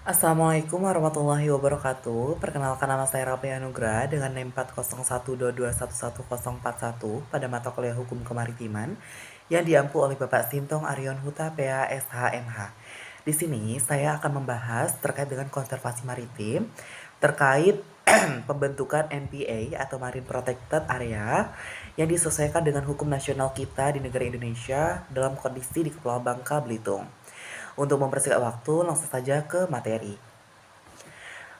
Assalamualaikum warahmatullahi wabarakatuh. Perkenalkan, nama saya Raffi Anugrah dengan NIM 40122111041 pada mata kuliah Hukum Kemaritiman yang diampu oleh Bapak Sintong Aryon Huta PA SHMH. Di sini saya akan membahas terkait dengan konservasi maritim, terkait pembentukan NPA atau Marine Protected Area yang disesuaikan dengan hukum nasional kita di negara Indonesia dalam kondisi di Kepulauan Bangka Belitung. Untuk mempersingkat waktu, langsung saja ke materi.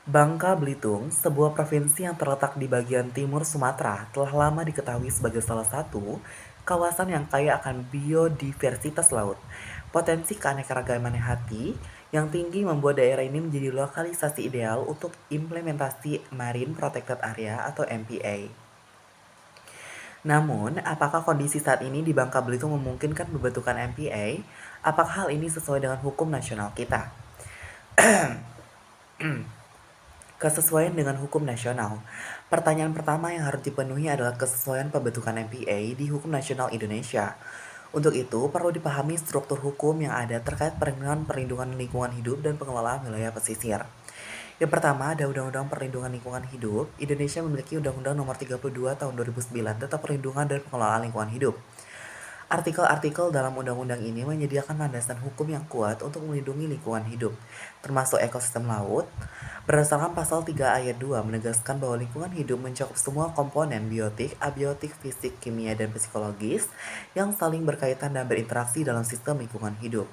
Bangka Belitung, sebuah provinsi yang terletak di bagian timur Sumatera, telah lama diketahui sebagai salah satu kawasan yang kaya akan biodiversitas laut. Potensi keanekaragaman hayati yang tinggi membuat daerah ini menjadi lokalisasi ideal untuk implementasi Marine Protected Area atau MPA. Namun, apakah kondisi saat ini di Bangka Belitung memungkinkan pembentukan MPA? Apakah hal ini sesuai dengan hukum nasional kita? Kesesuaian dengan hukum nasional. Pertanyaan pertama yang harus dipenuhi adalah kesesuaian pembentukan MPA di hukum nasional Indonesia. Untuk itu, perlu dipahami struktur hukum yang ada terkait perlindungan lingkungan hidup dan pengelolaan wilayah pesisir. Yang pertama ada Undang-Undang Perlindungan Lingkungan Hidup. Indonesia memiliki Undang-Undang Nomor 32 Tahun 2009 tentang Perlindungan dan Pengelolaan Lingkungan Hidup. Artikel-artikel dalam undang-undang ini menyediakan landasan hukum yang kuat untuk melindungi lingkungan hidup, termasuk ekosistem laut. Berdasarkan pasal 3 ayat 2 menegaskan bahwa lingkungan hidup mencakup semua komponen biotik, abiotik, fisik, kimia, dan psikologis yang saling berkaitan dan berinteraksi dalam sistem lingkungan hidup.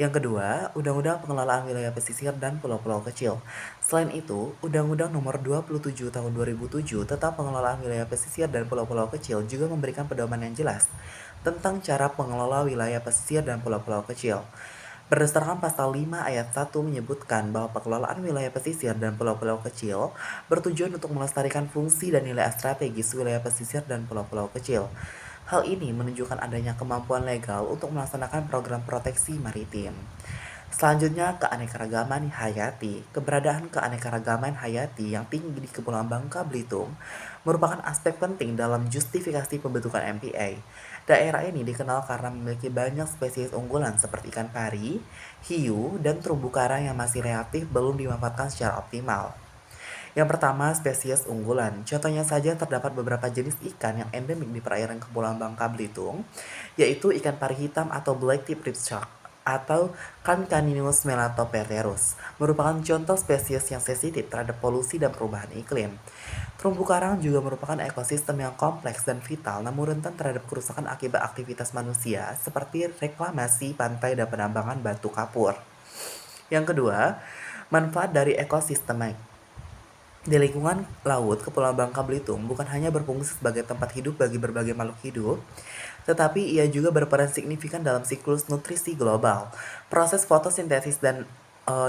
Yang kedua, Undang-Undang Pengelolaan Wilayah Pesisir dan Pulau-Pulau Kecil. Selain itu, Undang-Undang Nomor 27 Tahun 2007 tentang Pengelolaan Wilayah Pesisir dan Pulau-Pulau Kecil juga memberikan pedoman yang jelas tentang cara pengelola wilayah pesisir dan pulau-pulau kecil. Berdasarkan pasal 5 ayat 1 menyebutkan bahwa pengelolaan wilayah pesisir dan pulau-pulau kecil bertujuan untuk melestarikan fungsi dan nilai strategis wilayah pesisir dan pulau-pulau kecil. Hal ini menunjukkan adanya kemampuan legal untuk melaksanakan program proteksi maritim. Selanjutnya, keanekaragaman hayati. Keberadaan keanekaragaman hayati yang tinggi di Kepulauan Bangka Belitung merupakan aspek penting dalam justifikasi pembentukan MPA. Daerah ini dikenal karena memiliki banyak spesies unggulan seperti ikan pari, hiu, dan terumbu karang yang masih relatif belum dimanfaatkan secara optimal. Yang pertama, spesies unggulan. Contohnya saja terdapat beberapa jenis ikan yang endemik di perairan Kepulauan Bangka Belitung, yaitu ikan pari hitam atau black tip reef shark atau Cancaninus melatopeterus, merupakan contoh spesies yang sensitif terhadap polusi dan perubahan iklim. Terumbu karang juga merupakan ekosistem yang kompleks dan vital namun rentan terhadap kerusakan akibat aktivitas manusia seperti reklamasi pantai dan penambangan batu kapur. Yang kedua, manfaat dari ekosistem. Di lingkungan laut, Kepulauan Bangka Belitung bukan hanya berfungsi sebagai tempat hidup bagi berbagai makhluk hidup, tetapi ia juga berperan signifikan dalam siklus nutrisi global. Proses fotosintesis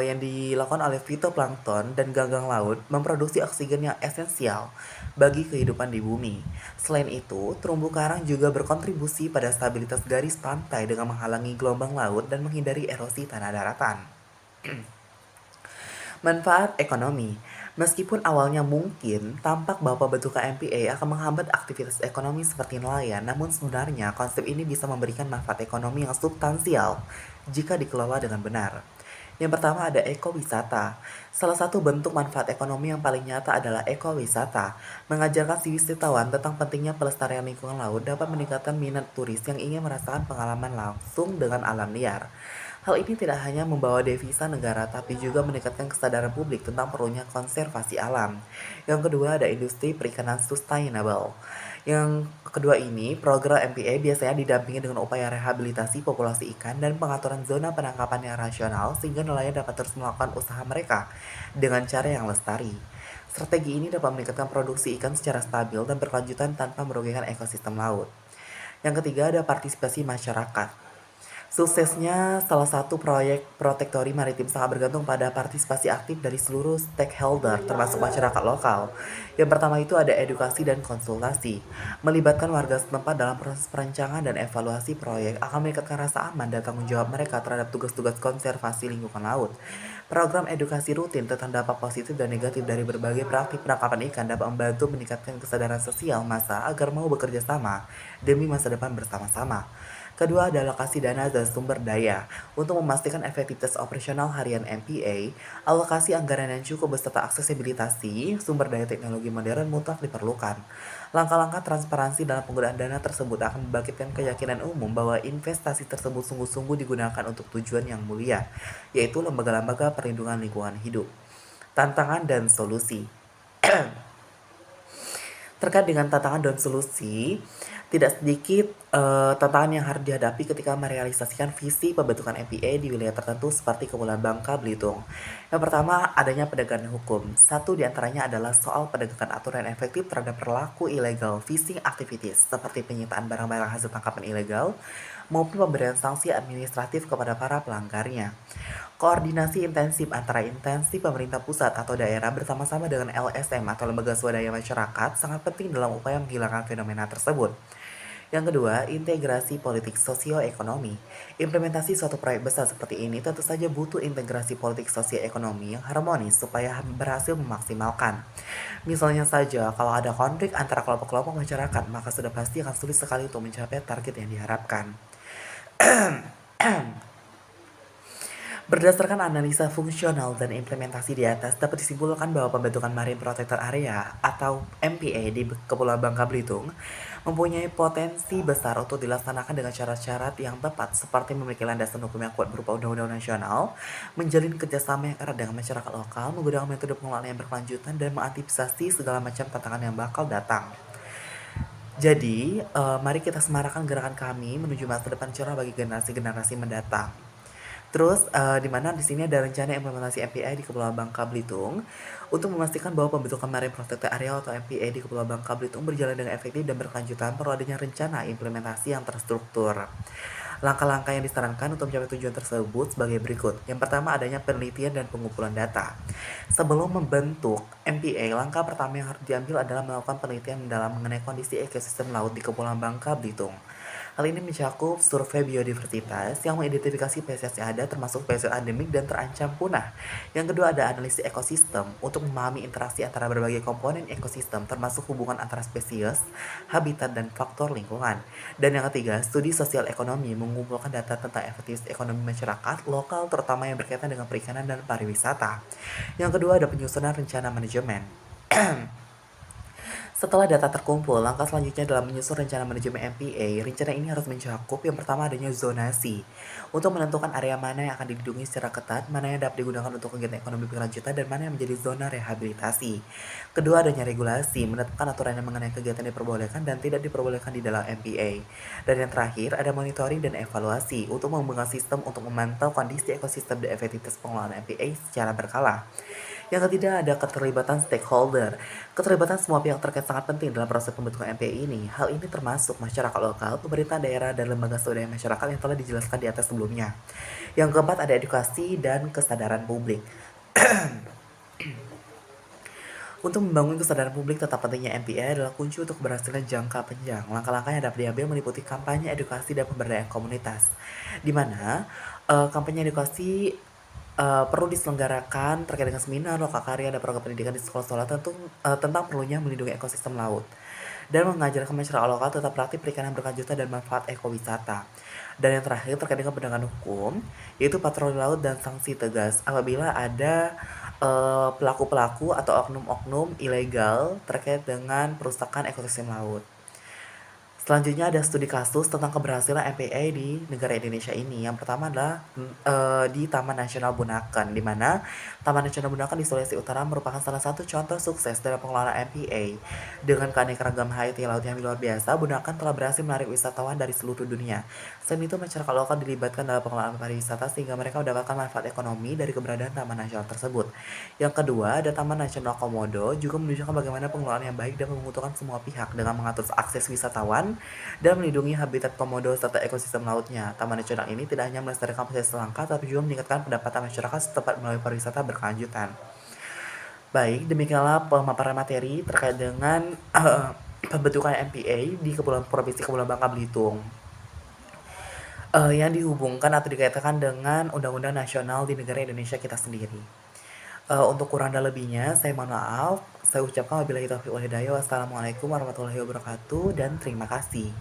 yang dilakukan oleh fitoplankton dan ganggang laut memproduksi oksigen yang esensial bagi kehidupan di bumi. Selain itu, terumbu karang juga berkontribusi pada stabilitas garis pantai dengan menghalangi gelombang laut dan menghindari erosi tanah daratan. Manfaat ekonomi. Meskipun awalnya mungkin tampak bahwa pembentukan MPA akan menghambat aktivitas ekonomi seperti nelayan, namun sebenarnya konsep ini bisa memberikan manfaat ekonomi yang substansial jika dikelola dengan benar. Yang pertama ada ekowisata. Salah satu bentuk manfaat ekonomi yang paling nyata adalah ekowisata. Mengajarkan si wisatawan tentang pentingnya pelestarian lingkungan laut dapat meningkatkan minat turis yang ingin merasakan pengalaman langsung dengan alam liar. Hal ini tidak hanya membawa devisa negara, tapi juga meningkatkan kesadaran publik tentang perlunya konservasi alam. Yang kedua ada industri perikanan sustainable. Yang kedua ini, program MPA biasanya didampingi dengan upaya rehabilitasi populasi ikan dan pengaturan zona penangkapan yang rasional sehingga nelayan dapat terus melakukan usaha mereka dengan cara yang lestari. Strategi ini dapat meningkatkan produksi ikan secara stabil dan berkelanjutan tanpa merugikan ekosistem laut. Yang ketiga ada partisipasi masyarakat. Suksesnya salah satu proyek protektori maritim sangat bergantung pada partisipasi aktif dari seluruh stakeholder, termasuk masyarakat lokal. Yang pertama itu ada edukasi dan konsultasi. Melibatkan warga setempat dalam proses perencanaan dan evaluasi proyek akan meningkatkan rasa aman dan tanggung jawab mereka terhadap tugas-tugas konservasi lingkungan laut. Program edukasi rutin tentang dampak positif dan negatif dari berbagai praktik penangkapan ikan dapat membantu meningkatkan kesadaran sosial massa agar mau bekerja sama demi masa depan bersama-sama. Kedua adalah alokasi dana dan sumber daya. Untuk memastikan efektivitas operasional harian MPA, alokasi anggaran yang cukup beserta aksesibilitas sumber daya teknologi modern mutlak diperlukan. Langkah-langkah transparansi dalam penggunaan dana tersebut akan membangkitkan keyakinan umum bahwa investasi tersebut sungguh-sungguh digunakan untuk tujuan yang mulia, yaitu lembaga-lembaga perlindungan lingkungan hidup. Tantangan dan solusi. Terkait dengan tantangan dan solusi, tidak sedikit tantangan yang harus dihadapi ketika merealisasikan visi pembentukan MPA di wilayah tertentu seperti Kepulauan Bangka Belitung. Yang pertama, adanya penegakan hukum. Satu di antaranya adalah soal penegakan aturan efektif terhadap perilaku illegal fishing activities seperti penyitaan barang-barang hasil tangkapan ilegal maupun pemberian sanksi administratif kepada para pelanggarnya. Koordinasi intensif antara instansi pemerintah pusat atau daerah bersama-sama dengan LSM atau lembaga swadaya masyarakat sangat penting dalam upaya menghilangkan fenomena tersebut. Yang kedua, integrasi politik sosioekonomi. Implementasi suatu proyek besar seperti ini tentu saja butuh integrasi politik sosioekonomi yang harmonis supaya berhasil memaksimalkan. Misalnya saja, kalau ada konflik antara kelompok-kelompok masyarakat, maka sudah pasti akan sulit sekali untuk mencapai target yang diharapkan. Berdasarkan analisa fungsional dan implementasi di atas, dapat disimpulkan bahwa pembentukan Marine Protected Area atau MPA di Kepulauan Bangka Belitung mempunyai potensi besar untuk dilaksanakan dengan syarat-syarat yang tepat seperti memiliki landasan hukum yang kuat berupa undang-undang nasional, menjalin kerjasama yang erat dengan masyarakat lokal, menggunakan metode pengelolaan yang berkelanjutan, dan mengantisipasi segala macam tantangan yang bakal datang. Jadi, mari kita semarakan gerakan kami menuju masa depan cerah bagi generasi-generasi mendatang. Terus, di mana di sini ada rencana implementasi MPA di Kepulauan Bangka Belitung untuk memastikan bahwa pembentukan Marine Protected Area atau MPA di Kepulauan Bangka Belitung berjalan dengan efektif dan berkelanjutan, perlu adanya rencana implementasi yang terstruktur. Langkah-langkah yang disarankan untuk mencapai tujuan tersebut sebagai berikut. Yang pertama, adanya penelitian dan pengumpulan data. Sebelum membentuk MPA, langkah pertama yang harus diambil adalah melakukan penelitian mendalam mengenai kondisi ekosistem laut di Kepulauan Bangka Belitung. Hal ini mencakup survei biodiversitas yang mengidentifikasi spesies yang ada termasuk spesies endemik dan terancam punah. Yang kedua ada analisis ekosistem untuk memahami interaksi antara berbagai komponen ekosistem termasuk hubungan antara spesies, habitat, dan faktor lingkungan. Dan yang ketiga, studi sosial ekonomi mengumpulkan data tentang efektivitas ekonomi masyarakat lokal terutama yang berkaitan dengan perikanan dan pariwisata. Yang kedua ada penyusunan rencana manajemen. Setelah data terkumpul, langkah selanjutnya dalam menyusun rencana manajemen MPA. Rencana ini harus mencakup yang pertama adanya zonasi untuk menentukan area mana yang akan dilindungi secara ketat, mana yang dapat digunakan untuk kegiatan ekonomi berkelanjutan, dan mana yang menjadi zona rehabilitasi. Kedua adanya regulasi, menetapkan aturan yang mengenai kegiatan diperbolehkan dan tidak diperbolehkan di dalam MPA. Dan yang terakhir ada monitoring dan evaluasi untuk membangun sistem untuk memantau kondisi ekosistem dan efektivitas pengelolaan MPA secara berkala. Yang ketiga ada keterlibatan stakeholder. Keterlibatan semua pihak terkait sangat penting dalam proses pembentukan MPI ini. Hal ini termasuk masyarakat lokal, pemerintah daerah, dan lembaga swadaya masyarakat yang telah dijelaskan di atas sebelumnya. Yang keempat ada edukasi dan kesadaran publik. Untuk membangun kesadaran publik tentang pentingnya MPA adalah kunci untuk keberhasilan jangka panjang. Langkah-langkah yang dapat diambil meliputi kampanye edukasi dan pemberdayaan komunitas, di mana kampanye edukasi perlu diselenggarakan terkait dengan seminar, lokakarya, dan program pendidikan di sekolah-sekolah tentang perlunya melindungi ekosistem laut dan mengajarkan masyarakat lokal tetap praktik perikanan berkelanjutan dan manfaat ekowisata. Dan yang terakhir terkait dengan penegakan hukum, yaitu patroli laut dan sanksi tegas apabila ada pelaku-pelaku atau oknum-oknum ilegal terkait dengan perusakan ekosistem laut. Selanjutnya ada studi kasus tentang keberhasilan MPA di negara Indonesia ini. Yang pertama adalah di Taman Nasional Bunaken, di mana Taman Nasional Bunaken di Sulawesi Utara merupakan salah satu contoh sukses dalam pengelolaan MPA. Dengan keanekaragaman hayati laut yang luar biasa, Bunaken telah berhasil menarik wisatawan dari seluruh dunia. Selain itu, masyarakat lokal dilibatkan dalam pengelolaan pariwisata sehingga mereka mendapatkan manfaat ekonomi dari keberadaan Taman Nasional tersebut. Yang kedua, ada Taman Nasional Komodo juga menunjukkan bagaimana pengelolaan yang baik dan menguntungkan semua pihak dengan mengatur akses wisatawan dan melindungi habitat komodo serta ekosistem lautnya. Taman nasional ini tidak hanya melestarikan spesies langka, tapi juga meningkatkan pendapatan masyarakat setempat melalui pariwisata berkelanjutan. Baik, demikianlah pemaparan materi terkait dengan pembentukan MPA di Provinsi Kepulauan Bangka Belitung. Yang dihubungkan atau dikaitkan dengan undang-undang nasional di negara Indonesia kita sendiri. Untuk kurang dan lebihnya, saya mohon maaf. Saya ucapkan wabillahi taufiq wal hidayah. Wassalamualaikum warahmatullahi wabarakatuh dan terima kasih.